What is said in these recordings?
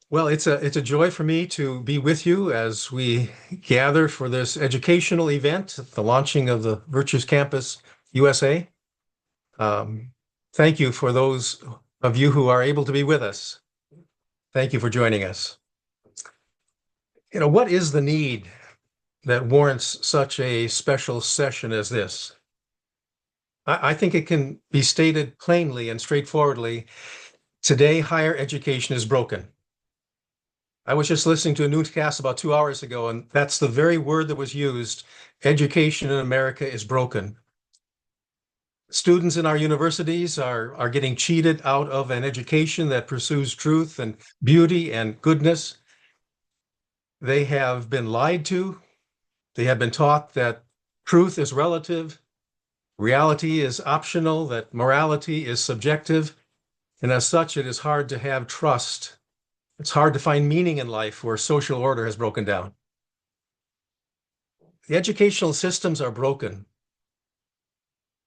Well, it's a joy for me to be with you as we gather for this educational event, the launching of the Virtues Campus USA. Um, Thank you for those of you who are able to be with us. Thank you for joining us. What is the need that warrants such a special session as this? I think it can be stated plainly and straightforwardly. Today, higher education is broken. I was just listening to a newscast about 2 hours ago, and that's the very word that was used. Education in America is broken. Students in our universities are getting cheated out of an education that pursues truth and beauty and goodness. They have been lied to. They have been taught that truth is relative, reality is optional, that morality is subjective, and as such, it is hard to have trust. It's hard to find meaning in life where social order has broken down. The educational systems are broken.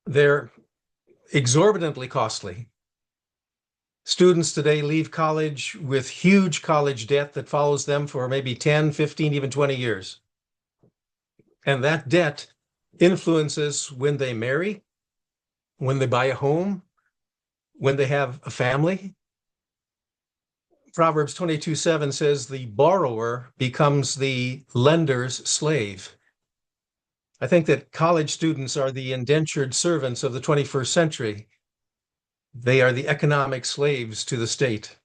They're exorbitantly costly. Students today leave college with huge college debt that follows them for maybe 10, 15, even 20 years. And that debt influences when they marry, when they buy a home, when they have a family. Proverbs 22:7 says the borrower becomes the lender's slave. I think that college students are the indentured servants of the 21st century. They are the economic slaves to the state.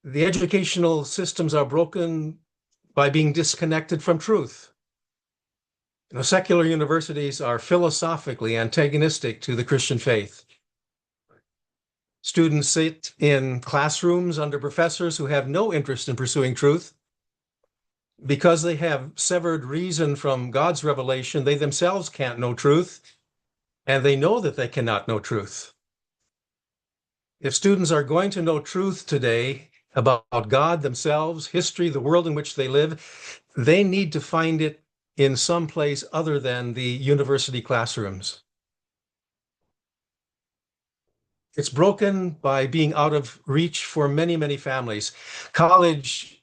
The educational systems are broken by being disconnected from truth. Secular universities are philosophically antagonistic to the Christian faith. Students sit in classrooms under professors who have no interest in pursuing truth. Because they have severed reason from God's revelation, they themselves can't know truth, and they know that they cannot know truth. If students are going to know truth today about God, themselves, history, the world in which they live, they need to find it in some place other than the university classrooms. It's broken by being out of reach for many, many families. College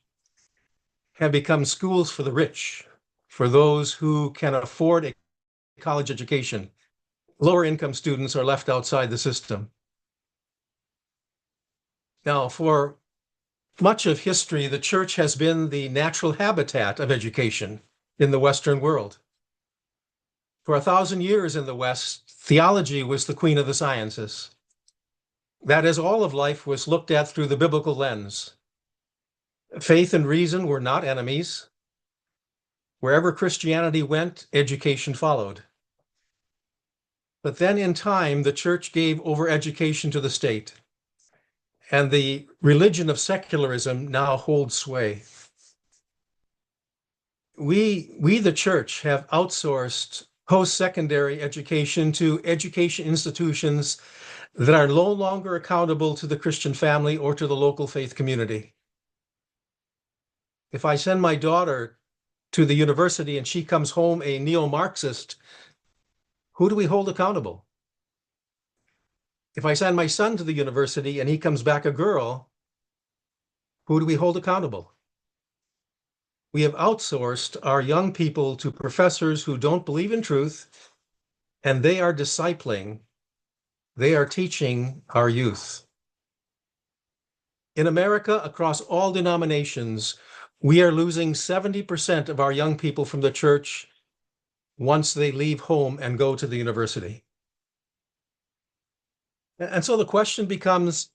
have become schools for the rich, for those who can afford a college education. Lower income students are left outside the system. Now, for much of history, the church has been the natural habitat of education in the Western world. For 1,000 years in the West, theology was the queen of the sciences. That is, all of life was looked at through the biblical lens. Faith and reason were not enemies. Wherever Christianity went, education followed. But then in time, the church gave over education to the state, and the religion of secularism now holds sway. We, the church, have outsourced post-secondary education to education institutions that are no longer accountable to the Christian family or to the local faith community. If I send my daughter to the university and she comes home a neo-Marxist, who do we hold accountable? If I send my son to the university and he comes back a girl, who do we hold accountable? We have outsourced our young people to professors who don't believe in truth, and they are discipling, they are teaching our youth. In America, across all denominations, we are losing 70% of our young people from the church once they leave home and go to the university. And so the question becomes,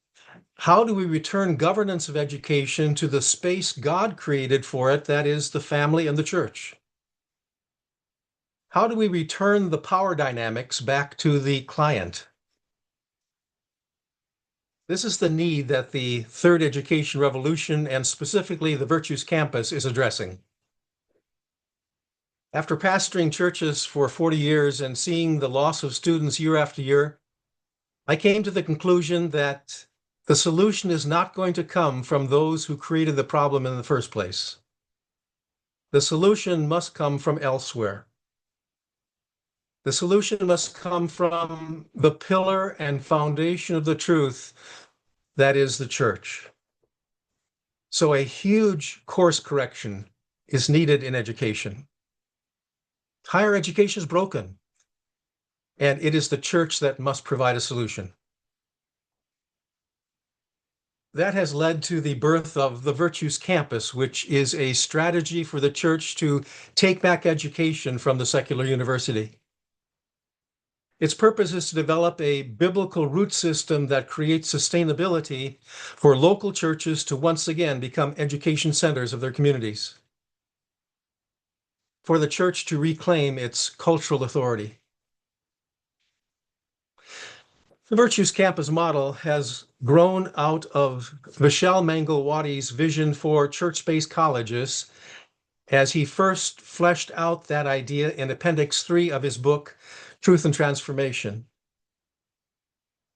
how do we return governance of education to the space God created for it, that is, the family and the church? How do we return the power dynamics back to the client? This is the need that the third education revolution, and specifically the Virtues Campus, is addressing. After pastoring churches for 40 years and seeing the loss of students year after year, I came to the conclusion that the solution is not going to come from those who created the problem in the first place. The solution must come from elsewhere. The solution must come from the pillar and foundation of the truth that is the church. So a huge course correction is needed in education. Higher education is broken, and it is the church that must provide a solution. That has led to the birth of the Virtues Campus, which is a strategy for the church to take back education from the secular university. Its purpose is to develop a biblical root system that creates sustainability for local churches to once again become education centers of their communities, for the church to reclaim its cultural authority. The Virtues Campus model has grown out of Vishal Mangalwadi's vision for church-based colleges as he first fleshed out that idea in Appendix 3 of his book, Truth and Transformation.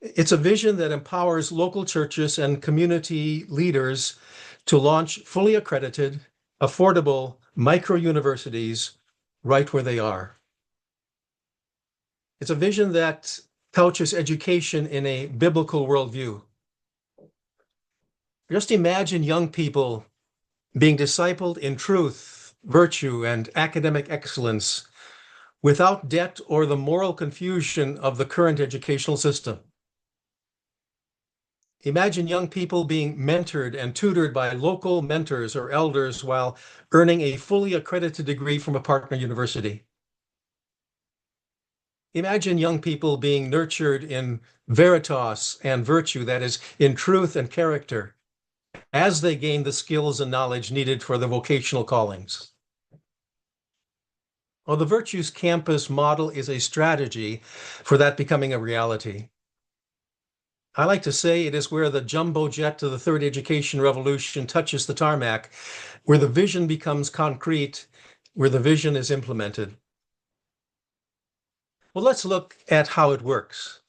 It's a vision that empowers local churches and community leaders to launch fully accredited, affordable micro-universities right where they are. It's a vision that couches education in a biblical worldview. Just imagine young people being discipled in truth, virtue, and academic excellence without debt or the moral confusion of the current educational system. Imagine young people being mentored and tutored by local mentors or elders while earning a fully accredited degree from a partner university. Imagine young people being nurtured in veritas and virtue, that is, in truth and character, as they gain the skills and knowledge needed for the vocational callings. Well, the Virtues Campus model is a strategy for that becoming a reality. I like to say it is where the jumbo jet to the third education revolution touches the tarmac, where the vision becomes concrete, where the vision is implemented. Well, let's look at how it works.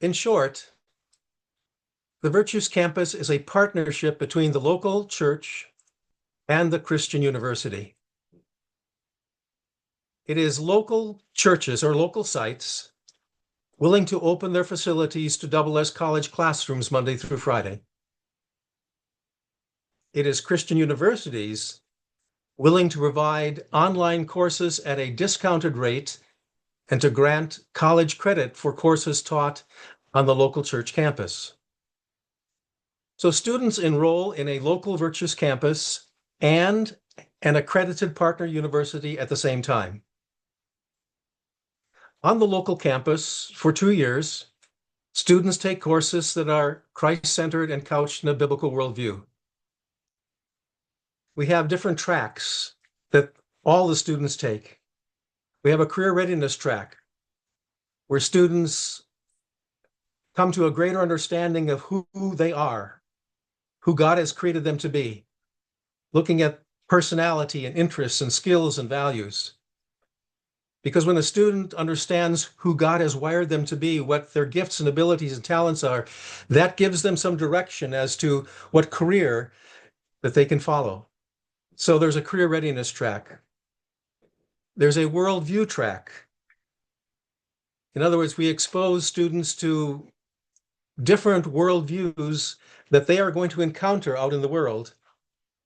In short, the Virtues Campus is a partnership between the local church and the Christian university. It is local churches or local sites willing to open their facilities to double as college classrooms Monday through Friday. It is Christian universities willing to provide online courses at a discounted rate and to grant college credit for courses taught on the local church campus. So students enroll in a local Virtues Campus and an accredited partner university at the same time. On the local campus for 2 years, students take courses that are Christ-centered and couched in a biblical worldview. We have different tracks that all the students take. We have a career readiness track where students come to a greater understanding of who they are, who God has created them to be, looking at personality and interests and skills and values. Because when a student understands who God has wired them to be, what their gifts and abilities and talents are, that gives them some direction as to what career that they can follow. So there's a career readiness track. There's a worldview track. In other words, we expose students to different worldviews that they are going to encounter out in the world.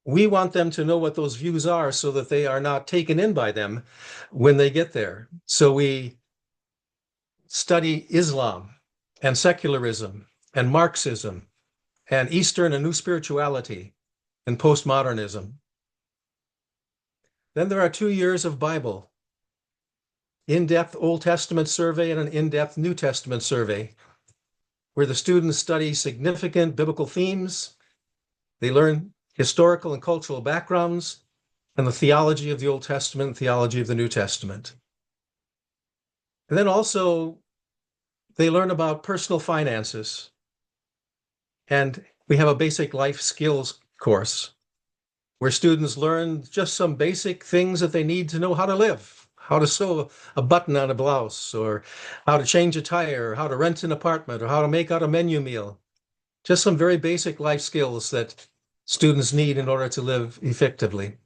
We want them to know what those views are so that they are not taken in by them when they get there. So we study Islam and secularism and Marxism and Eastern and New Spirituality and postmodernism. Then there are 2 years of Bible, in-depth Old Testament survey and an in-depth New Testament survey, where the students study significant biblical themes. They learn historical and cultural backgrounds and the theology of the Old Testament and theology of the New Testament. And then also they learn about personal finances. And we have a basic life skills course where students learn just some basic things that they need to know how to live, how to sew a button on a blouse, or how to change a tire, or how to rent an apartment, or how to make out a menu meal. Just some very basic life skills that students need in order to live effectively.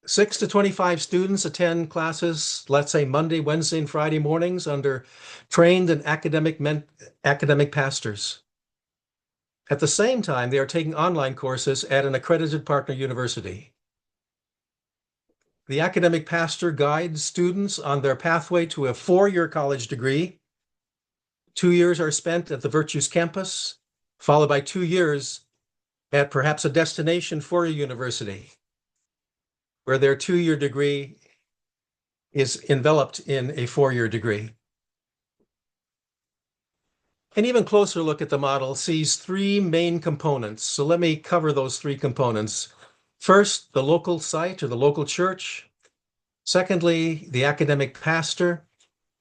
6 to 25 students attend classes, let's say Monday, Wednesday, and Friday mornings under trained and academic pastors. At the same time, they are taking online courses at an accredited partner university. The academic pastor guides students on their pathway to a 4-year college degree. 2 years are spent at the Virtues campus, followed by 2 years at perhaps a destination for a university, where their 2-year degree is enveloped in a 4-year degree. An even closer look at the model sees 3 main components. So let me cover those 3 components. First, the local site or the local church. Secondly, the academic pastor.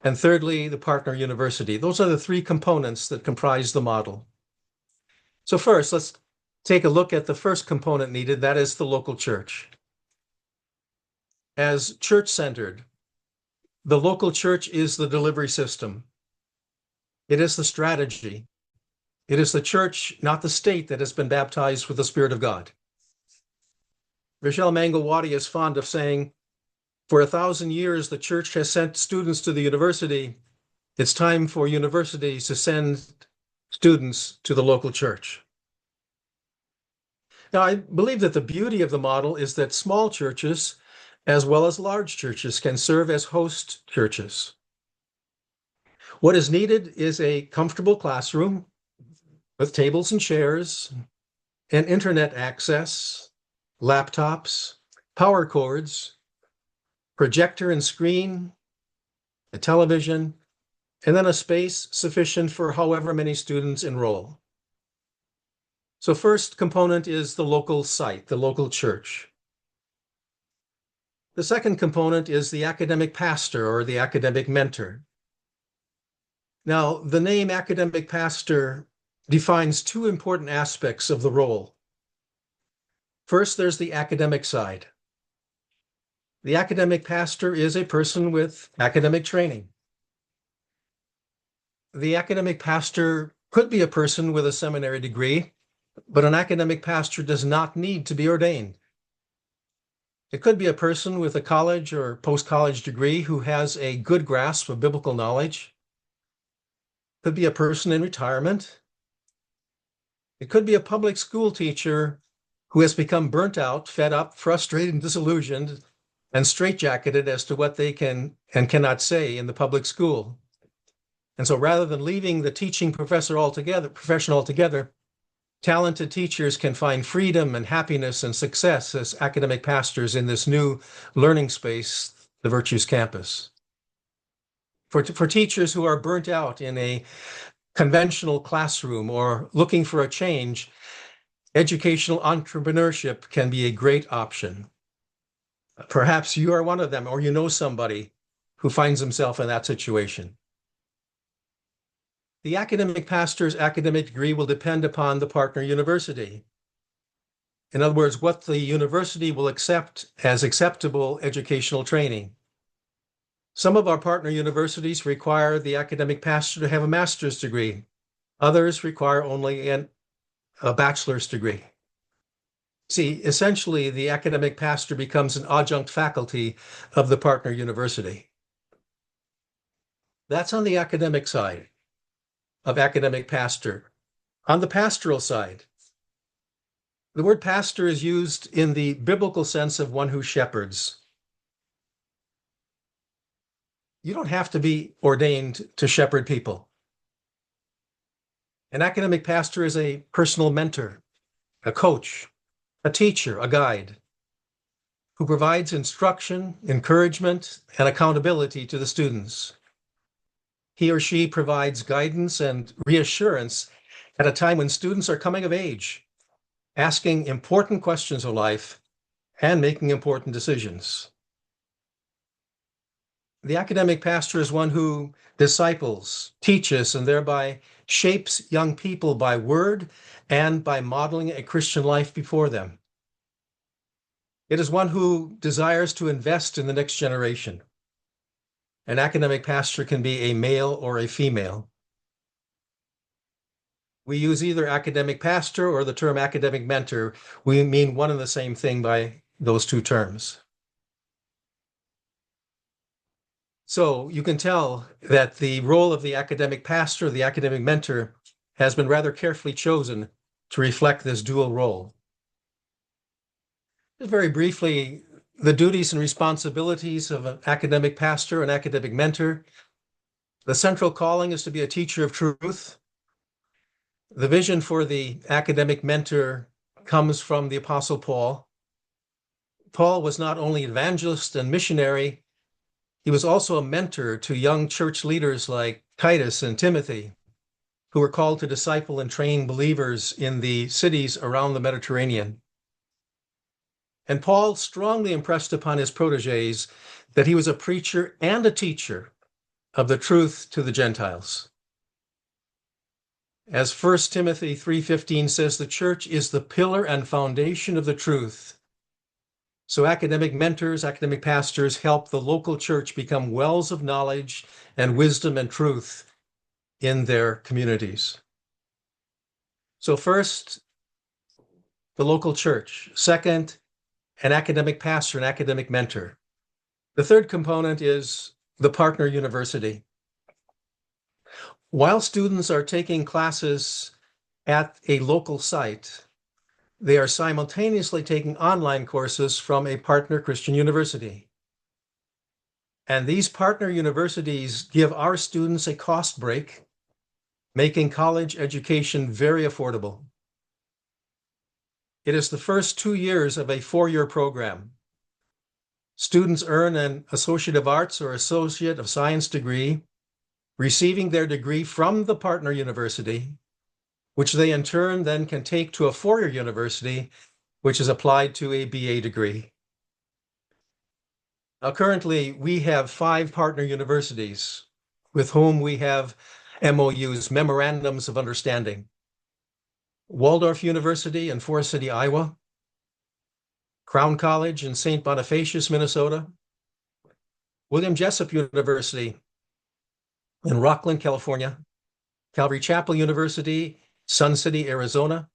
And thirdly, the partner university. Those are the 3 components that comprise the model. So first, let's take a look at the first component needed, that is the local church. As church-centered, the local church is the delivery system. It is the strategy. It is the church, not the state, that has been baptized with the Spirit of God. Vishal Mangalwadi is fond of saying, for 1,000 years, the church has sent students to the university. It's time for universities to send students to the local church. Now, I believe that the beauty of the model is that small churches, as well as large churches, can serve as host churches. What is needed is a comfortable classroom with tables and chairs, and internet access, laptops, power cords, projector and screen, a television, and then a space sufficient for however many students enroll. So first component is the local site, the local church. The second component is the academic pastor or the academic mentor. Now, the name academic pastor defines 2 important aspects of the role. First, there's the academic side. The academic pastor is a person with academic training. The academic pastor could be a person with a seminary degree, but an academic pastor does not need to be ordained. It could be a person with a college or post-college degree who has a good grasp of biblical knowledge. It could be a person in retirement. It could be a public school teacher who has become burnt out, fed up, frustrated, and disillusioned, and straitjacketed as to what they can and cannot say in the public school. And so rather than leaving the teaching profession altogether, talented teachers can find freedom and happiness and success as academic pastors in this new learning space, the Virtues Campus. For teachers who are burnt out in a conventional classroom or looking for a change, educational entrepreneurship can be a great option. Perhaps you are one of them, or you know somebody who finds himself in that situation. The academic pastor's academic degree will depend upon the partner university. In other words, what the university will accept as acceptable educational training. Some of our partner universities require the academic pastor to have a master's degree. Others require only a bachelor's degree. See, essentially, the academic pastor becomes an adjunct faculty of the partner university. That's on the academic side of academic pastor. On the pastoral side, the word pastor is used in the biblical sense of one who shepherds. You don't have to be ordained to shepherd people. An academic pastor is a personal mentor, a coach, a teacher, a guide, who provides instruction, encouragement, and accountability to the students. He or she provides guidance and reassurance at a time when students are coming of age, asking important questions of life, and making important decisions. The academic pastor is one who disciples, teaches, and thereby shapes young people by word and by modeling a Christian life before them. It is one who desires to invest in the next generation. An academic pastor can be a male or a female. We use either academic pastor or the term academic mentor. We mean one and the same thing by those 2 terms. So you can tell that the role of the academic pastor, the academic mentor, has been rather carefully chosen to reflect this dual role. Just very briefly, the duties and responsibilities of an academic pastor, an academic mentor. The central calling is to be a teacher of truth. The vision for the academic mentor comes from the Apostle Paul. Paul was not only evangelist and missionary, he was also a mentor to young church leaders like Titus and Timothy, who were called to disciple and train believers in the cities around the Mediterranean. And Paul strongly impressed upon his protégés that he was a preacher and a teacher of the truth to the Gentiles. As 1 Timothy 3:15 says, the church is the pillar and foundation of the truth. So academic mentors, academic pastors help the local church become wells of knowledge and wisdom and truth in their communities. So first, the local church. Second, an academic pastor, an academic mentor. The third component is the partner university. While students are taking classes at a local site, they are simultaneously taking online courses from a partner Christian university. And these partner universities give our students a cost break, making college education very affordable. It is the first 2 years of a 4-year program. Students earn an Associate of Arts or Associate of Science degree, receiving their degree from the partner university, which they in turn then can take to a 4-year university, which is applied to a BA degree. Now, currently, we have 5 partner universities with whom we have MOUs, Memorandums of Understanding. Waldorf University in Forest City, Iowa, Crown College in St. Bonifacius, Minnesota, William Jessup University in Rockland, California, Calvary Chapel University, Sun City, Arizona,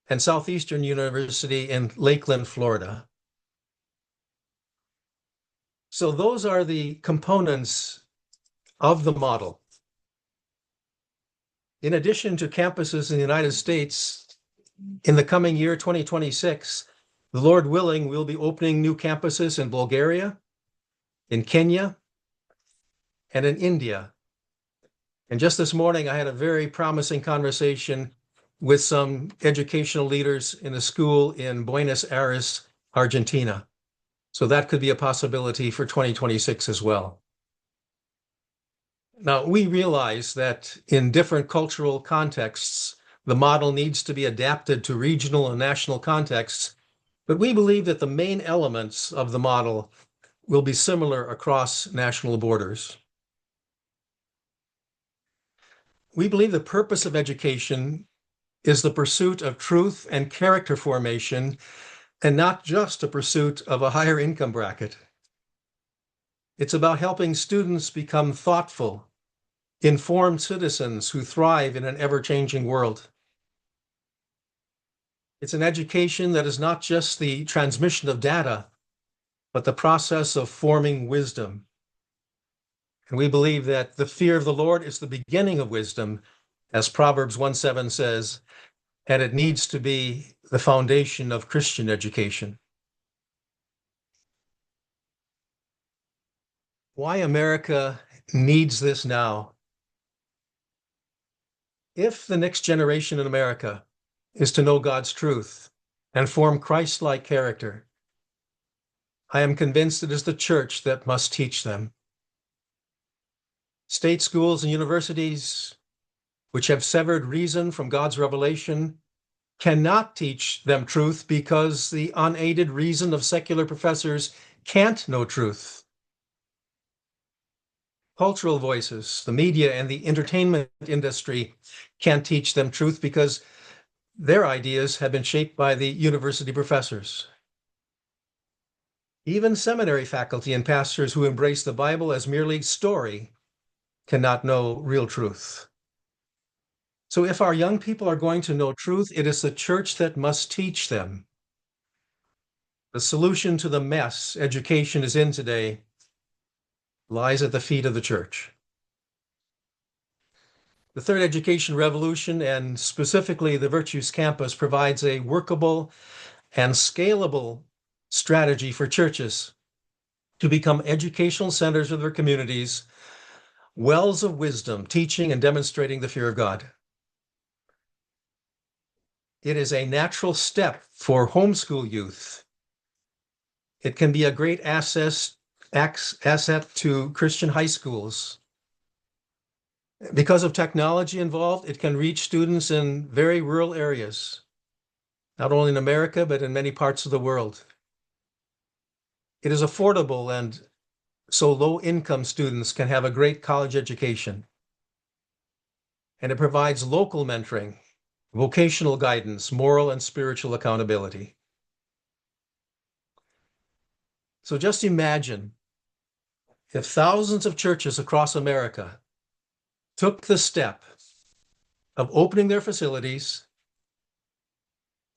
and Southeastern University in Lakeland, Florida. So those are the components of the model. In addition to campuses in the United States, in the coming year, 2026, the Lord willing, we'll be opening new campuses in Bulgaria, in Kenya, and in India. And just this morning, I had a very promising conversation with some educational leaders in a school in Buenos Aires, Argentina. So that could be a possibility for 2026 as well. Now, we realize that in different cultural contexts, the model needs to be adapted to regional and national contexts, but we believe that the main elements of the model will be similar across national borders. We believe the purpose of education is the pursuit of truth and character formation, and not just a pursuit of a higher income bracket. It's about helping students become thoughtful, informed citizens who thrive in an ever-changing world. It's an education that is not just the transmission of data, but the process of forming wisdom. And we believe that the fear of the Lord is the beginning of wisdom, as Proverbs 1:7 says, and it needs to be the foundation of Christian education. Why America needs this now? If the next generation in America is to know God's truth and form Christ-like character, I am convinced it is the church that must teach them. State schools and universities, which have severed reason from God's revelation, cannot teach them truth because the unaided reason of secular professors can't know truth. Cultural voices, the media, and the entertainment industry can't teach them truth because their ideas have been shaped by the university professors. Even seminary faculty and pastors who embrace the Bible as merely story cannot know real truth. So if our young people are going to know truth, it is the church that must teach them. The solution to the mess education is in today lies at the feet of the church. The third education revolution, and specifically the Virtues Campus, provides a workable and scalable strategy for churches to become educational centers of their communities, wells of wisdom, teaching and demonstrating the fear of God. It is a natural step for homeschool youth. It can be a great asset to Christian high schools. Because of technology involved, it can reach students in very rural areas, not only in America, but in many parts of the world. It is affordable, and so low-income students can have a great college education. And it provides local mentoring, vocational guidance, moral and spiritual accountability. So just imagine if thousands of churches across America took the step of opening their facilities,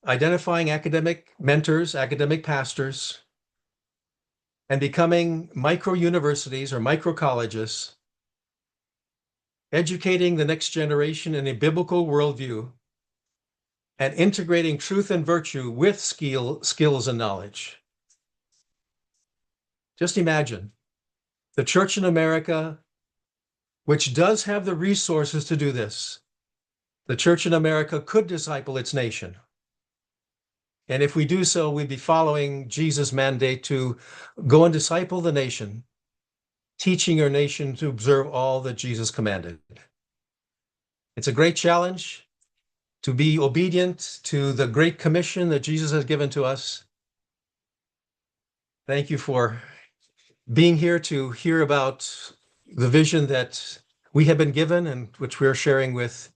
identifying academic mentors, academic pastors, and becoming micro universities or micro colleges, educating the next generation in a biblical worldview, and integrating truth and virtue with skills and knowledge. Just imagine the church in America, which does have the resources to do this. The church in America could disciple its nation. And if we do so, we'd be following Jesus' mandate to go and disciple the nation, teaching your nation to observe all that Jesus commanded. It's a great challenge to be obedient to the great commission that Jesus has given to us. Thank you for being here to hear about the vision that we have been given and which we're sharing with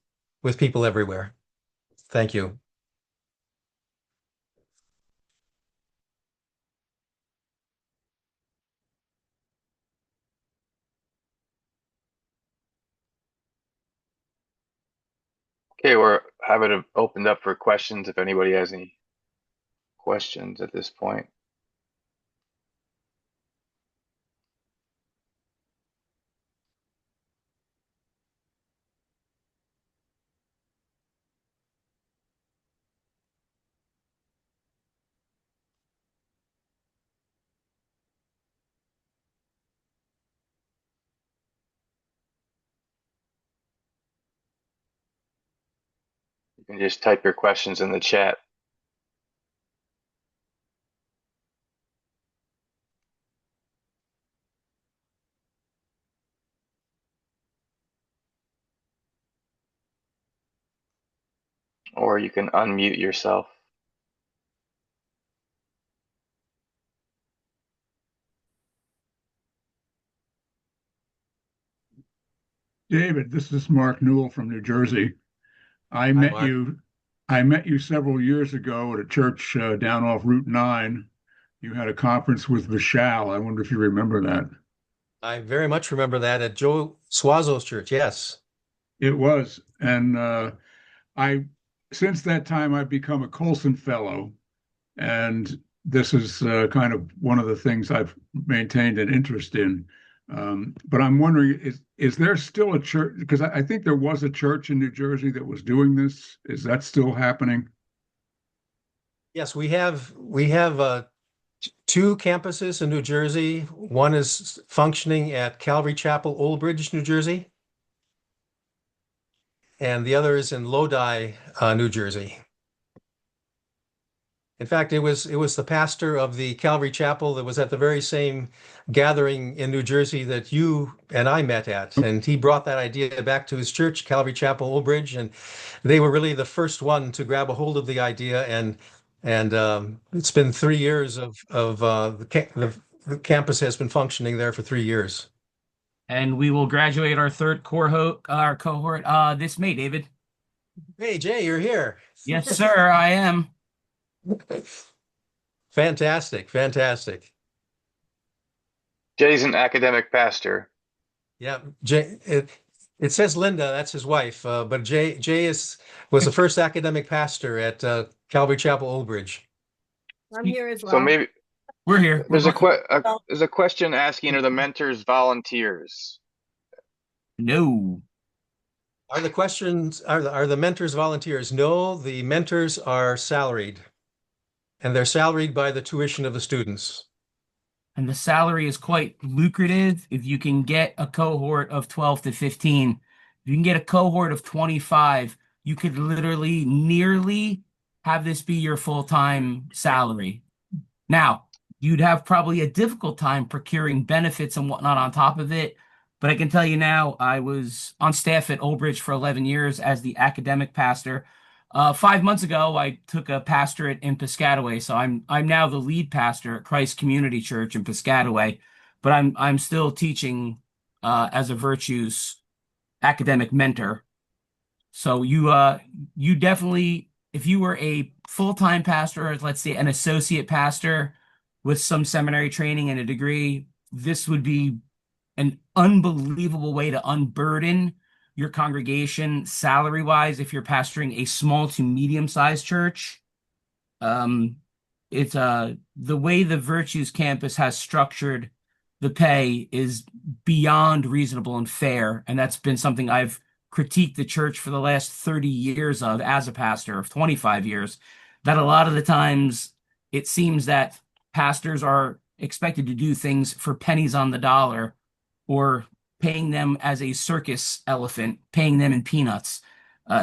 people everywhere. Thank you. Okay, we're having it opened up for questions if anybody has any questions at this point. You can just type your questions in the chat. Or you can unmute yourself. David, this is Mark Newell from New Jersey. I Hi, met Mark. you several years ago at a church down off Route 9. You had a conference with Vishal. I wonder if you remember that. I very much remember that at Joe Suazo's church. Yes. It was. And I since that time I've become a Colson Fellow, and this is kind of one of the things I've maintained an interest in. But I'm wondering, is there still a church? Because I think there was a church in New Jersey that was doing this. Is that still happening? Yes, we have two campuses in New Jersey. One is functioning at Calvary Chapel, Old Bridge, New Jersey, and the other is in Lodi, New Jersey. In fact, it was the pastor of the Calvary Chapel that was at the very same gathering in New Jersey that you and I met at, and he brought that idea back to his church, Calvary Chapel, Old Bridge, and they were really the first one to grab a hold of the idea, and it's been 3 years of the campus has been functioning there for 3 years. And we will graduate our third our cohort this May, David. Hey, Jay, you're here. Yes, sir, I am. Fantastic, fantastic. Jay's an academic pastor. Yeah, Jay. It says Linda, that's his wife, but Jay was the first academic pastor at Calvary Chapel, Old Bridge. I'm here as well. So maybe We're here. there's a question asking, are the mentors volunteers? No. Are the questions, are the mentors volunteers? No, the mentors are salaried. And they're salaried by the tuition of the students. And the salary is quite lucrative if you can get a cohort of 12 to 15. If you can get a cohort of 25, you could literally nearly have this be your full-time salary. Now, you'd have probably a difficult time procuring benefits and whatnot on top of it. But I can tell you now, I was on staff at Old Bridge for 11 years as the academic pastor. 5 months ago, I took a pastorate in Piscataway, so I'm now the lead pastor at Christ Community Church in Piscataway, but I'm still teaching as a virtues academic mentor. So you definitely, if you were a full-time pastor, or let's say an associate pastor with some seminary training and a degree, this would be an unbelievable way to unburden your congregation salary-wise if you're pastoring a small to medium-sized church. Um, it's the way the Virtues Campus has structured the pay is beyond reasonable and fair, and that's been something I've critiqued the church for the last 30 years of as a pastor of 25 years, that a lot of the times it seems that pastors are expected to do things for pennies on the dollar or paying them as a circus elephant, paying them in peanuts.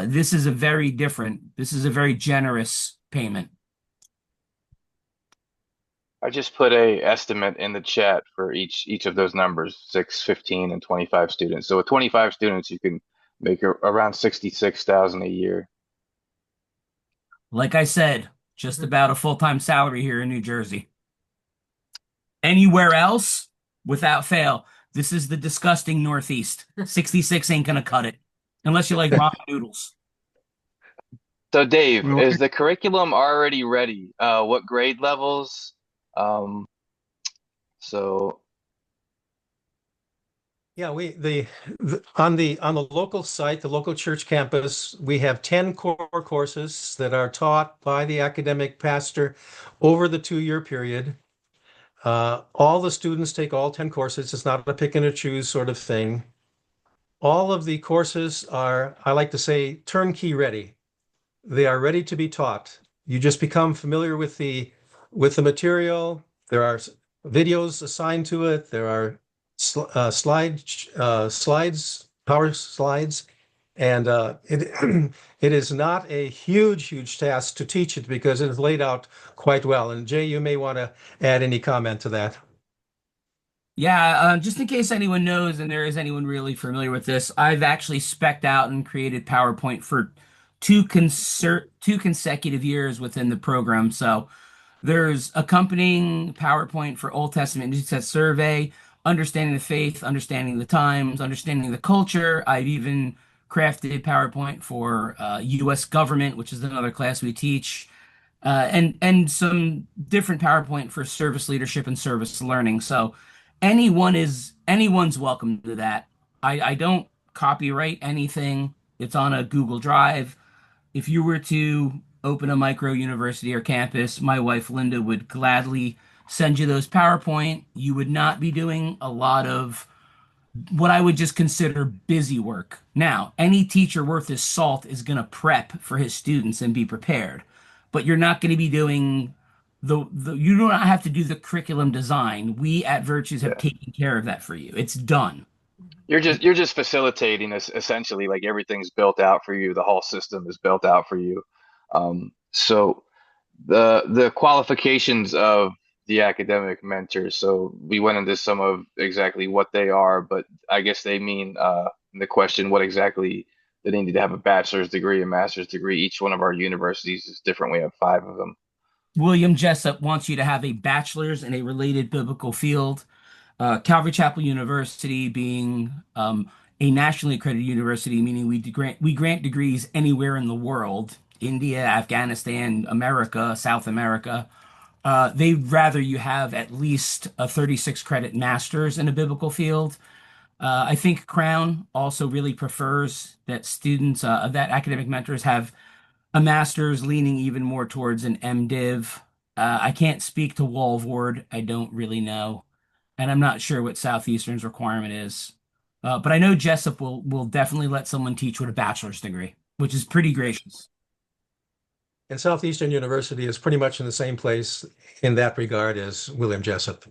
This is a very different, this is a very generous payment. I just put a estimate in the chat for each of those numbers, 6, 15, and 25 students. So with 25 students, you can make around 66,000 a year. Like I said, just about a full-time salary here in New Jersey. Anywhere else, without fail, this is the disgusting Northeast. 66 ain't gonna cut it. Unless you like ramen noodles. So Dave, Well, is the curriculum already ready? What grade levels? Um, so Yeah, on the local site, the local church campus, we have 10 core courses that are taught by the academic pastor over the 2-year period. All the students take all 10 courses. It's not a pick and a choose sort of thing. All of the courses are, I like to say, turnkey ready. They are ready to be taught. You just become familiar with the material. There are videos assigned to it. There are slides, power slides, and it it is not a huge task to teach it because it is laid out quite well. And Jay, you may want to add any comment to that. Yeah, just in case anyone knows, and there is anyone really familiar with this, I've actually spec'd out and created PowerPoint for two consecutive years within the program. So there's accompanying PowerPoint for Old Testament New Testament survey, understanding the faith, understanding the times, understanding the culture. I've even crafted PowerPoint for U.S. government, which is another class we teach, and some different PowerPoint for service leadership and service learning. So anyone's welcome to that. I don't copyright anything. It's on a Google Drive. If you were to open a micro university or campus, my wife Linda would gladly send you those PowerPoint. You would not be doing a lot of what I would just consider busy work. Now, any teacher worth his salt is going to prep for his students and be prepared, but you're not going to be doing the you do not have to do the curriculum design. We at Virtues have yeah, taken care of that for you. It's done. you're just facilitating this essentially, like everything's built out for you. The whole system is built out for you. So the qualifications of the academic mentors. So we went into some of exactly what they are, but I guess they mean the question, what exactly do they need to have a bachelor's degree, a master's degree? Each one of our universities is different. We have 5 of them. William Jessup wants you to have a bachelor's in a related biblical field. Calvary Chapel University being a nationally accredited university, meaning we grant degrees anywhere in the world, India, Afghanistan, America, South America. They'd rather you have at least a 36 credit master's in a biblical field. I think Crown also really prefers that students, that academic mentors have a master's leaning even more towards an MDiv. I can't speak to Walvord. I don't really know. And I'm not sure what Southeastern's requirement is. But I know Jessup will definitely let someone teach with a bachelor's degree, which is pretty gracious. And Southeastern University is pretty much in the same place in that regard as William Jessup.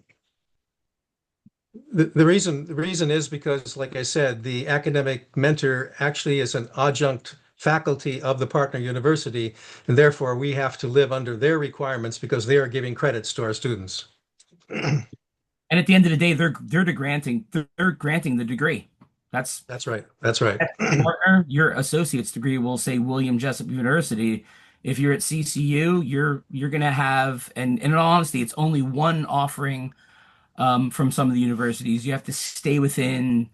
The reason is because, like I said, the academic mentor actually is an adjunct faculty of the partner university, and therefore we have to live under their requirements because they are giving credits to our students. And at the end of the day, they're granting the degree. That's That's right. That's right. partner. Your associate's degree will say William Jessup University. If you're at CCU, you're gonna have, and in all honesty, it's only one offering from some of the universities. You have to stay within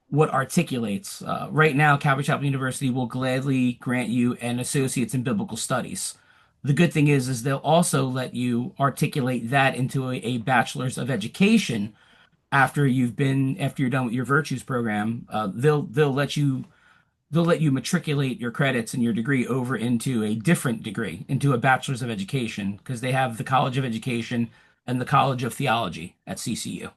what articulates. Right now, Calvary Chapel University will gladly grant you an associate's in biblical studies. The good thing is they'll also let you articulate that into a bachelor's of education after you're done with your virtues program. They'll let you matriculate your credits and your degree over into a different degree, into a bachelor's of education, because they have the College of Education and the College of Theology at CCU.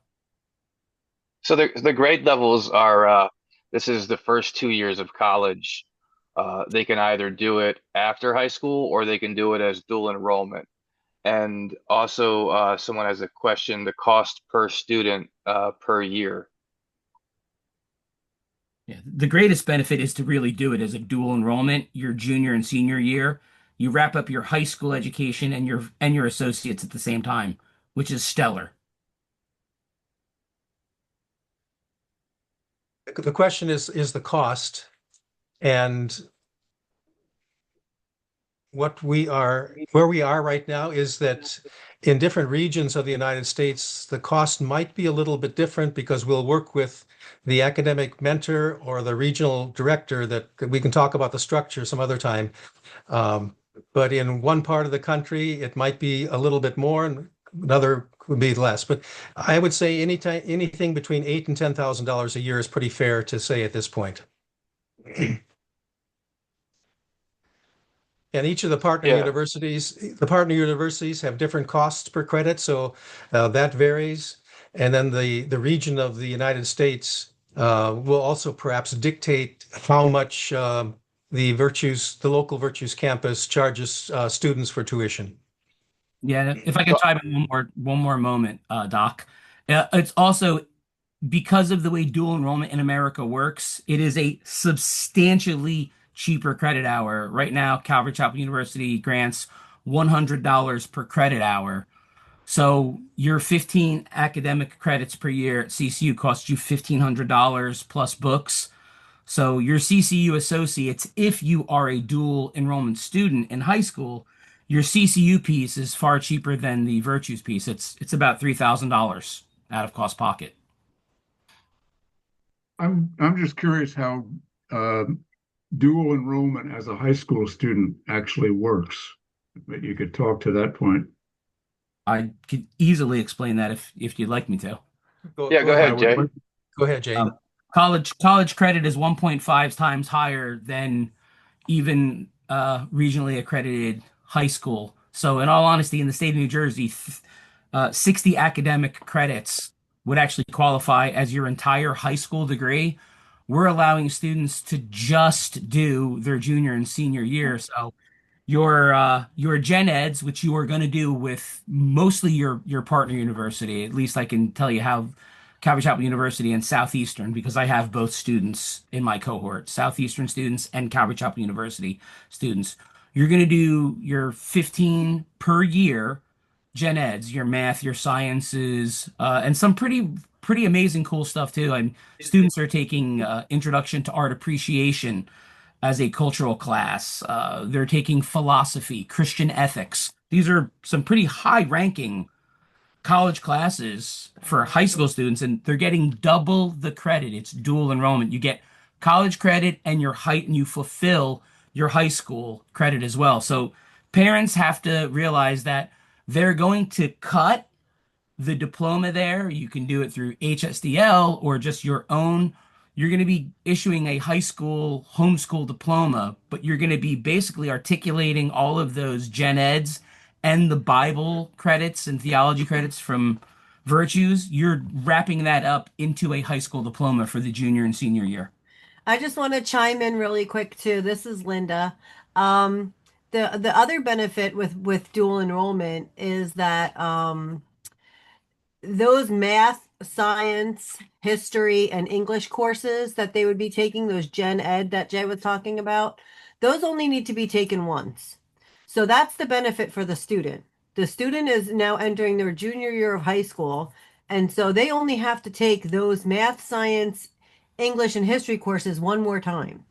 So the grade levels are this is the first 2 years of college. They can either do it after high school or they can do it as dual enrollment. And also, someone has a question, the cost per student per year. Yeah, the greatest benefit is to really do it as a dual enrollment, your junior and senior year. You wrap up your high school education and your associates at the same time, which is stellar. The question is the cost, and where we are right now is that in different regions of the United States, the cost might be a little bit different because we'll work with the academic mentor or the regional director that we can talk about the structure some other time. But in one part of the country, it might be a little bit more and another would be less. But I would say anything between $8,000 and $10,000 a year is pretty fair to say at this point. And each of Yeah. the partner universities have different costs per credit, so that varies. And then the region of the United States will also perhaps dictate how much the local Virtues campus charges students for tuition. Yeah, if I could So chime in one more moment, Doc. It's also because of the way dual enrollment in America works, it is a substantially cheaper credit hour. Right now, Calvary Chapel University grants $100 per credit hour. So your 15 academic credits per year at CCU costs you $1,500 plus books. So your CCU associates, if you are a dual enrollment student in high school, your CCU piece is far cheaper than the Virtues piece. It's about $3,000 out of cost pocket. I'm just curious how uh, dual enrollment as a high school student actually works. But you could talk to that point. I could easily explain that if you'd like me to. yeah, go I ahead, would Jay. like Go ahead, Jay. College credit is 1.5 times higher than even regionally accredited high school. So, in all honesty, in the state of New Jersey, 60 academic credits would actually qualify as your entire high school degree. We're allowing students to just do their junior and senior year. So, your gen eds, which you are going to do with mostly your partner university, at least I can tell you how Calvary Chapel University and Southeastern, because I have both students in my cohort, Southeastern students and Calvary Chapel University students. You're going to do your 15 per year gen eds, your math, your sciences, and some pretty amazing cool stuff too. And students are taking Introduction to Art Appreciation as a cultural class. They're taking philosophy, Christian ethics. These are some pretty high ranking college classes for high school students, and they're getting double the credit. It's dual enrollment. You get college credit and your height, and you fulfill your high school credit as well. So parents have to realize that they're going to cut the diploma there. You can do it through HSDL or just your own. You're going to be issuing a high school homeschool diploma, but you're going to be basically articulating all of those gen eds and the Bible credits and theology credits virtues, you're wrapping that up into a high school diploma for the junior and senior year. I just want to chime in really quick too. This is Linda. Um, the other benefit with dual enrollment is that those math, science, history, and English courses that they would be taking, those Gen Ed that Jay was talking about, those only need to be taken once. So that's the benefit for the student. The student is now entering their junior year of high school, and so they only have to take those math, science, English, and history courses one more time.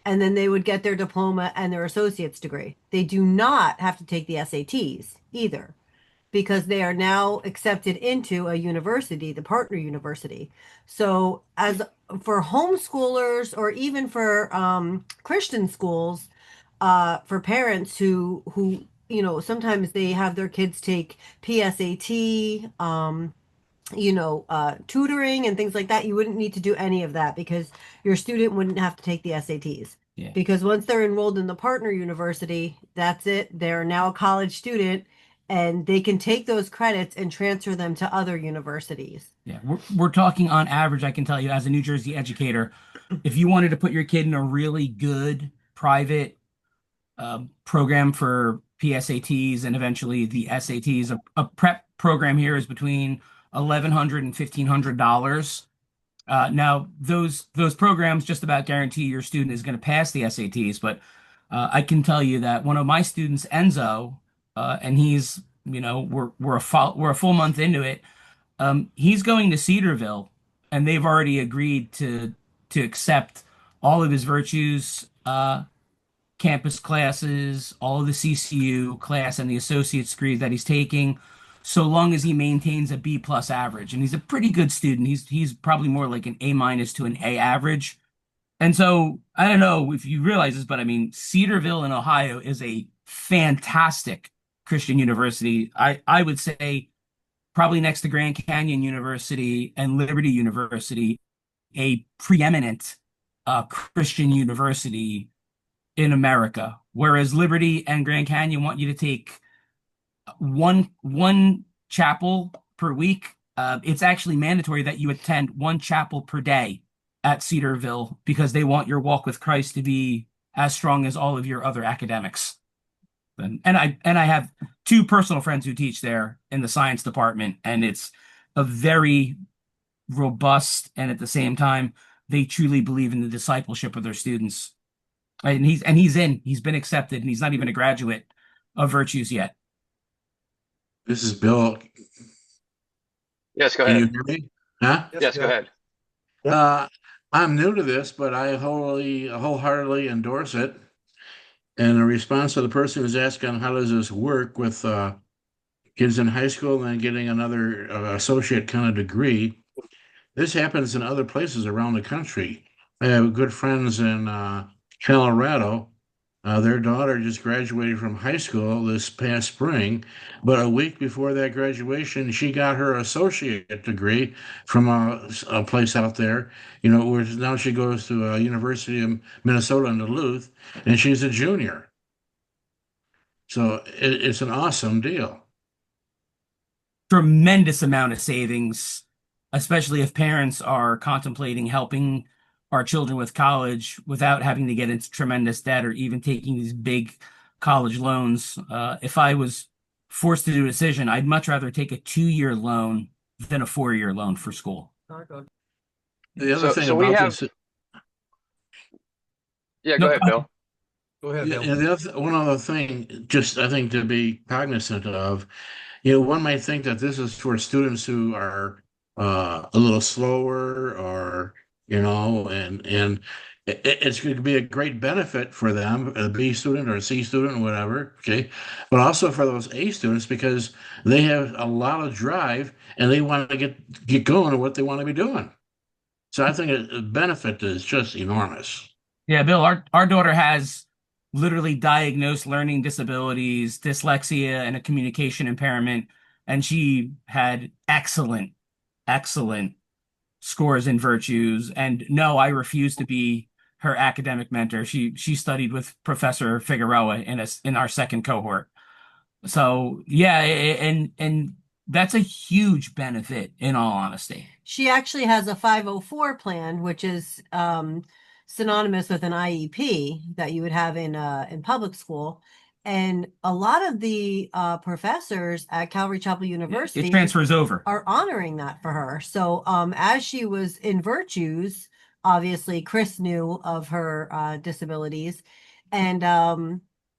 And then they would get their diploma and their associate's degree. They do not have to take the SATs either because they are now accepted into a university, the partner university. So, as for homeschoolers or even for Christian schools, for parents who sometimes they have their kids take PSAT, tutoring and things like that, you wouldn't need to do any of that because your student wouldn't have to take the SATs. Yeah. Because once they're enrolled in the partner university, that's it. They're now a college student and they can take those credits and transfer them to other universities. Yeah, we're talking on average, I can tell you, as a New Jersey educator, if you wanted to put your kid in a really good private program for PSATs and eventually the SATs, a prep program here is between $1,100 and $1,500. Now, those programs just about guarantee your student is going to pass the SATs, but I can tell you that one of my students, Enzo, and he's, we're a full month into it. He's going to Cedarville, and they've already agreed to accept all of his virtues campus classes, all of the CCU class, and the associate's degree that he's taking, so long as he maintains a B plus average. And he's a pretty good student. He's probably more like an A minus to an A average. And so I don't know if you realize this, but I mean, Cedarville in Ohio is a fantastic Christian university. I would say probably next to Grand Canyon University and Liberty University, a preeminent Christian university in America. Whereas Liberty and Grand Canyon want you to take one chapel per week. It's actually mandatory that you attend one chapel per day at Cedarville because they want your walk with Christ to be as strong as all of your other academics. And I have two personal friends who teach there in the science department, and it's a very robust, and at the same time, they truly believe in the discipleship of their students. And he's been accepted, and he's not even a graduate of Virtues yet. This is Bill. Yes, go Can you ahead. hear me? Huh? Yes, go ahead. I'm new to this, but I wholeheartedly endorse it. And in response to the person who's asking, how does this work with kids in high school and then getting another associate kind of degree? This happens in other places around the country. I have good friends in Colorado. Their daughter just graduated from high school this past spring, but a week before that graduation, she got her associate degree from a place out there, where now she goes to a University of Minnesota in Duluth, and she's a junior. So it's an awesome deal. Tremendous amount of savings, especially if parents are contemplating helping our children with college without having to get into tremendous debt or even taking these big college loans. If I was forced to do a decision, I'd much rather take a 2-year loan than a 4-year loan for school. The other thing So we about have. this, Yeah, No, go ahead, Bill. Go ahead, Bill. yeah, one other thing, just I think to be cognizant of, one might think that this is for students who are a little slower or, and it's going to be a great benefit for them, a B student or a C student, or whatever, okay, but also for those A students because they have a lot of drive and they want to get going on what they want to be doing. So I think the benefit is just enormous. Yeah, Bill, our daughter has literally diagnosed learning disabilities, dyslexia, and a communication impairment, and she had excellent, excellent scores in virtues. And no, I refuse to be her academic mentor. She studied with Professor Figueroa in our second cohort. So yeah, and That's a huge benefit, in all honesty. She actually has a 504 plan, which is synonymous with an IEP that you would have in public school. And a lot of the professors at Calvary Chapel It University transfers over. are honoring that for her. So as she was in Virtues, obviously Chris knew of her disabilities, and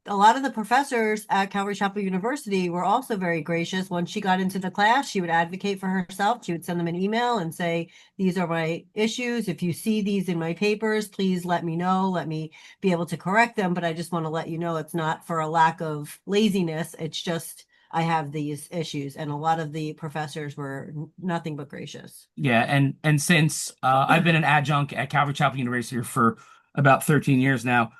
a lot of the professors at Calvary Chapel University were also very gracious. Once she got into the class, she would advocate for herself. She would send them an email and say, "These are my issues. If you see these in my papers, please let me know. Let me be able to correct them. But I just want to let you know it's not for a lack of laziness. It's just I have these issues." And a lot of the professors were nothing but gracious. Yeah, and since I've been an adjunct at Calvary Chapel University for about 13 years now,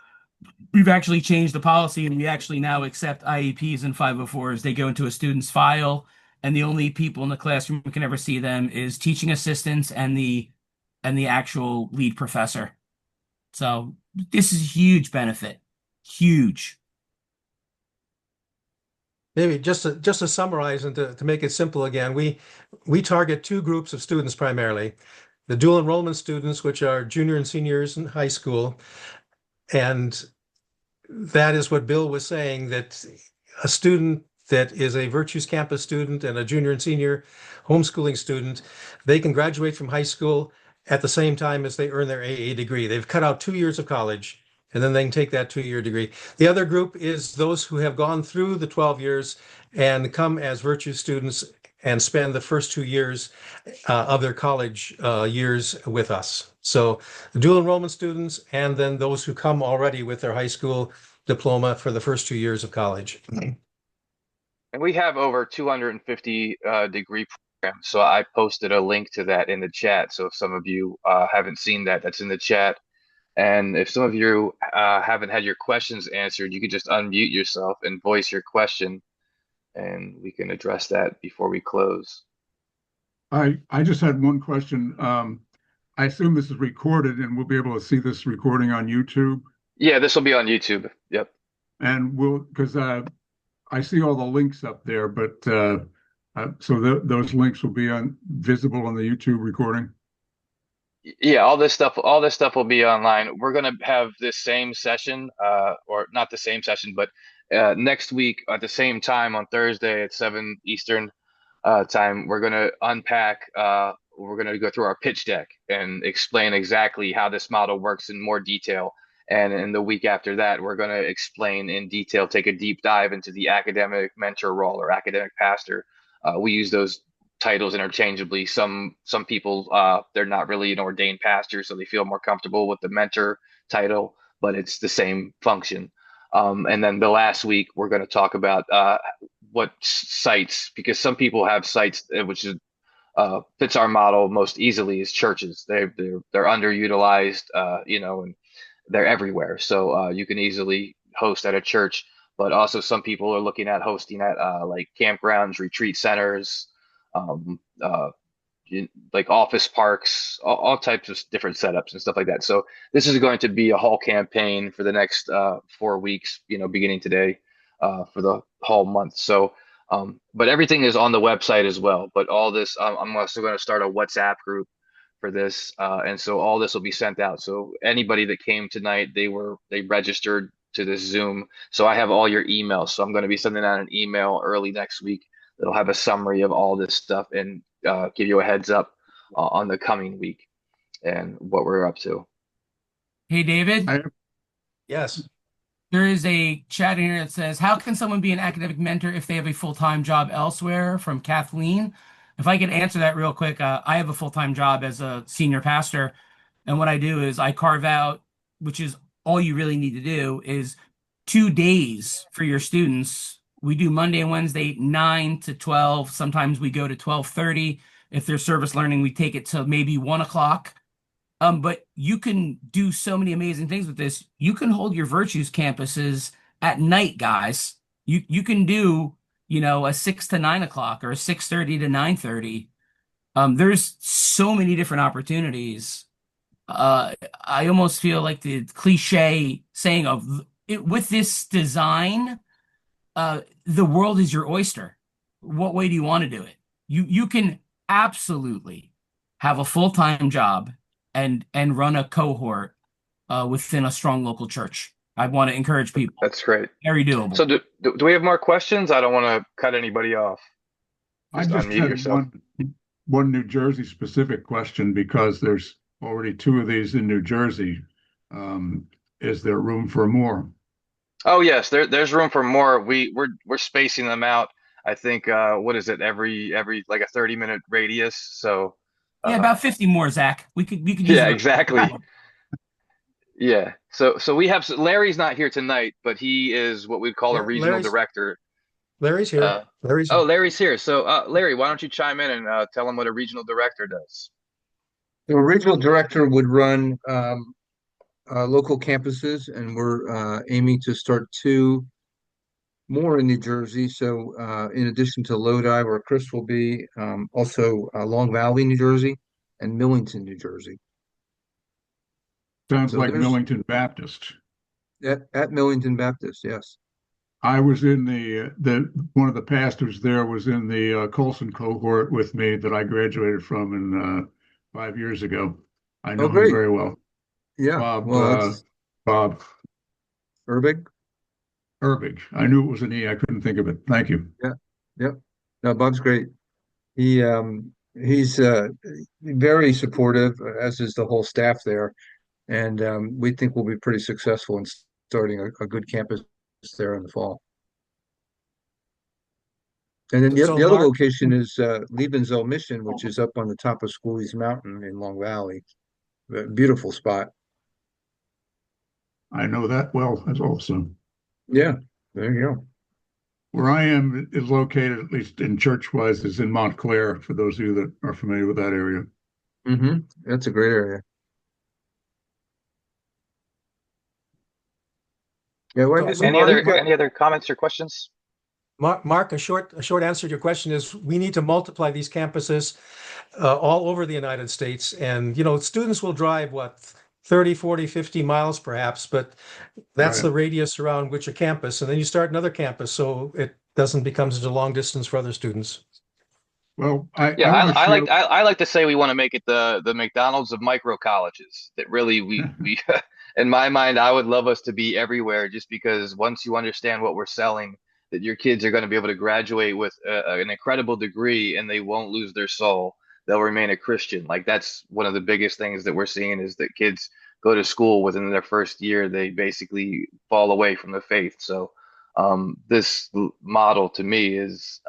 we've actually changed the policy and we actually now accept IEPs and 504s. They go into a student's file, and the only people in the classroom who can ever see them is teaching assistants and the actual lead professor. So this is a huge benefit. Huge. Maybe just to summarize and to make it simple again, we target two groups of students primarily. The dual enrollment students, which are junior and seniors in high school. And that is what Bill was saying, that a student that is a Virtues Campus student and a junior and senior homeschooling student, they can graduate from high school at the same time as they earn their AA degree. They've cut out 2 years of college, and then they can take that 2-year degree. The other group is those who have gone through the 12 years and come as Virtues students and spend the first 2 years of their college years with us. So the dual enrollment students, and then those who come already with their high school diploma for the first 2 years of college. And we have over 250 degree programs. So I posted a link to that in the chat. So if some of you haven't seen that, that's in the chat. And if some of you haven't had your questions answered, you could just unmute yourself and voice your question, and we can address that before we close. I just had one question. I assume this is recorded and we'll be able to see this recording on YouTube. Yeah, this will be on YouTube. Yep. And because I see all the links up there, but so those links will be visible on the YouTube recording. Yeah, all this stuff will be online. We're gonna have this same session, or not the same session, but next week at the same time on Thursday at 7 Eastern time, we're gonna unpack. We're gonna go through our pitch deck and explain exactly how this model works in more detail. And in the week after that, we're gonna explain in detail, take a deep dive into the academic mentor role or academic pastor. We use those titles interchangeably. Some people they're not really an ordained pastor, so they feel more comfortable with the mentor title, but it's the same function. And then the last week we're going to talk about what sites, because some people have sites which is fits our model most easily is churches. They're underutilized, and they're everywhere. So you can easily host at a church, but also some people are looking at hosting at like campgrounds, retreat centers, um, uh, like office parks, all types of different setups and stuff like that. So this is going to be a whole campaign for the next 4 weeks, beginning today, for the whole month. So, but everything is on the website as well. But all this, I'm also going to start a WhatsApp group for this, and so all this will be sent out. So anybody that came tonight, they registered to this Zoom. So I have all your emails. So I'm going to be sending out an email early next week that'll have a summary of all this stuff and give you a heads up on the coming week and what we're up to. Hey, David. Yes. There is a chat in here that says, how can someone be an academic mentor if they have a full-time job elsewhere? From Kathleen. If I could answer that real quick, I have a full-time job as a senior pastor. And what I do is I carve out, which is all you really need to do, is 2 days for your students. We do Monday and Wednesday, 9 to 12. Sometimes we go to 12:30. If they're service learning, we take it to maybe 1 o'clock. But you can do so many amazing things with this. You can hold your Virtues campuses at night, guys. You can do, a 6 to 9 o'clock or a 6:30 to 9:30. There's so many different opportunities. I almost feel like the cliche saying of it, with this design, the world is your oyster. what way do you want to do it? You can absolutely have a full-time job and run a cohort within a strong local church. I want to encourage people. That's great. Very doable. So do we have more questions? I don't want to cut anybody off. I Just just unmute had yourself. one New Jersey specific question because there's already two of these in New Jersey. Is there room for more? Oh yes, there's room for more. We're spacing them out. I think what is it, every like a 30-minute radius. So Yeah, uh about 50 more, Zach. We could use yeah, about exactly. Yeah. So we have Larry's not here tonight, but he is what we'd call a Yeah, regional director. Larry's here. Uh Larry's oh, Larry's here. So Larry, why don't you chime in and tell him what a regional director does? The regional director would run local campuses, and we're aiming to start two more in New Jersey. So, in addition to Lodi, where Chris will be, also Long Valley, New Jersey, and Millington, New Jersey. Sounds So like there's Millington Baptist. at Millington Baptist, yes. I was in the one of the pastors there was in the Colson cohort with me that I graduated from in 5 years ago. I Oh, know him great. very well. Yeah. Bob Well, that's Bob Urbig. Urbig. I knew it was an E. I couldn't think of it. Thank you. Yeah. Yep. No, Bob's great. He's very supportive, as is the whole staff there. And we think we'll be pretty successful in starting a good campus there in the fall. And then So the other Mark, location is Liebenzell Mission, which is up on the top of Schooley's Mountain in Long Valley. A beautiful spot. I know that well as also. Yeah, there you go. Where I am is located, at least in church-wise, is in Montclair, for those of you that are familiar with that area. That's a great area. Yeah, well, so, so Any Mark, other we've got any other comments or questions? Mark, a short answer to your question is we need to multiply these campuses all over the United States. And, students will drive what, 30, 40, 50 miles perhaps, but that's Right. the radius around which a campus, and then you start another campus, so it doesn't become such a long distance for other students. Well, Yeah, I want to share. I like to say we want to make it the McDonald's of micro colleges. That really we in my mind, I would love us to be everywhere just because once you understand what we're selling, that your kids are going to be able to graduate with an incredible degree and they won't lose their soul. They'll remain a Christian. Like that's one of the biggest things that we're seeing is that kids go to school within their first year, they basically fall away from the faith. So this model to me is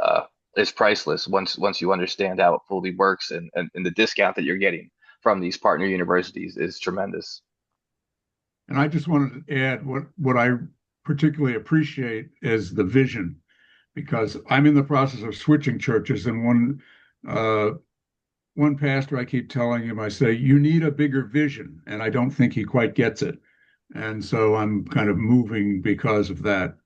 priceless once you understand how it fully works and the discount that you're getting from these partner universities is tremendous. And I just wanted to add what I particularly appreciate is the vision, because I'm in the process of switching churches, and one pastor I keep telling him, I say, you need a bigger vision, and I don't think he quite gets it. And so I'm kind of moving because of that.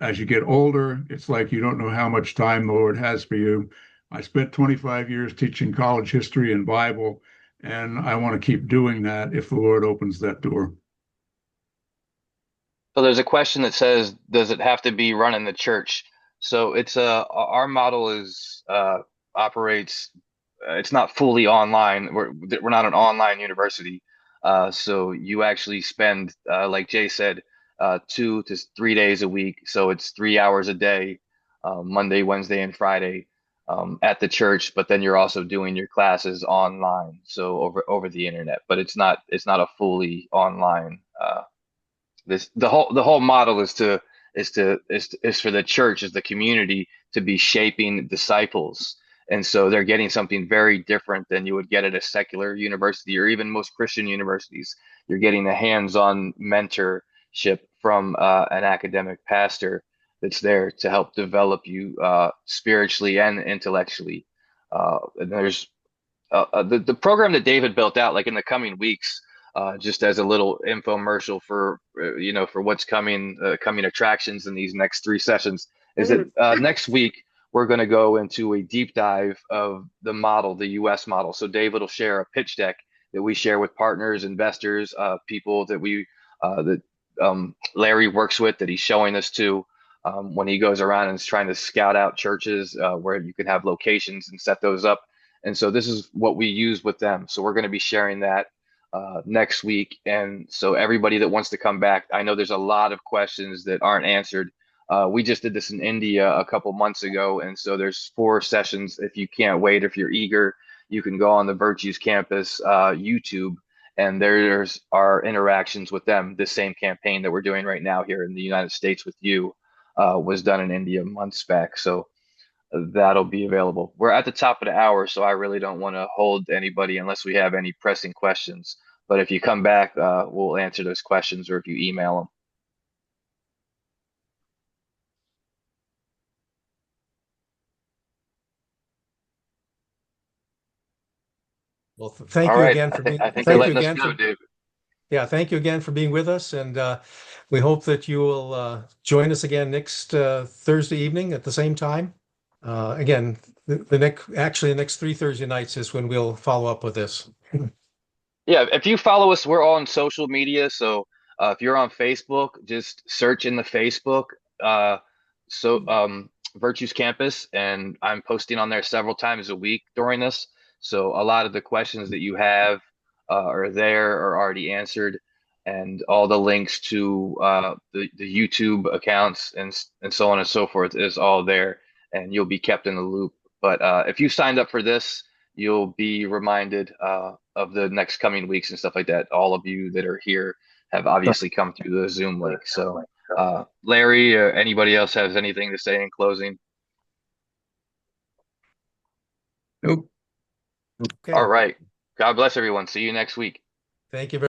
As you get older, it's like you don't know how much time the Lord has for you. I spent 25 years teaching college history and Bible, and I want to keep doing that if the Lord opens that door. So there's a question that says, does it have to be run in the church? So it's our model is operates. It's not fully online. We're not an online university. So you actually spend, like Jay said, 2 to 3 days a week. So it's 3 hours a day, Monday, Wednesday, and Friday, at the church. But then you're also doing your classes online, so over the internet. But it's not a fully online. The whole model is for the church, as the community, to be shaping disciples, and so they're getting something very different than you would get at a secular university or even most Christian universities. You're getting a hands-on mentorship from an academic pastor that's there to help develop you spiritually and intellectually. And there's the program that David built out, like in the coming weeks, just as a little infomercial for for what's coming attractions in these next 3 sessions, is that next week we're going to go into a deep dive of the model, the U.S. model. So David will share a pitch deck that we share with partners, investors, people that Larry works with, that he's showing us to. when he goes around and is trying to scout out churches where you can have locations and set those up. And so this is what we use with them. So we're going to be sharing that next week. And so everybody that wants to come back, I know there's a lot of questions that aren't answered. We just did this in India a couple months ago, and so there's 4 sessions. If you can't wait, if you're eager, you can go on the Virtues Campus YouTube, and there's our interactions with them. This same campaign that we're doing right now here in the United States with you was done in India months back. So that'll be available. We're at the top of the hour, so I really don't want to hold anybody unless we have any pressing questions. But if you come back, we'll answer those questions, or if you email them. Well, thank All you right, again for being, I think they're thank you letting us again go, for, David. yeah, thank you again for being with us. And we hope that you will join us again next Thursday evening at the same time. Again, the next 3 Thursday nights is when we'll follow up with this. Yeah, if you follow us, we're all on social media. So if you're on Facebook, just search in the Facebook uh, Virtues Campus, and I'm posting on there several times a week during this. So a lot of the questions that you have are there or already answered, and all the links to the YouTube accounts and so on and so forth is all there, and you'll be kept in the loop. But if you signed up for this, you'll be reminded of the next coming weeks and stuff like that. All of you that are here have obviously come through the Zoom link. So, Larry, or anybody else has anything to say in closing? Nope. Okay. All right. God bless everyone. See you next week. Thank you very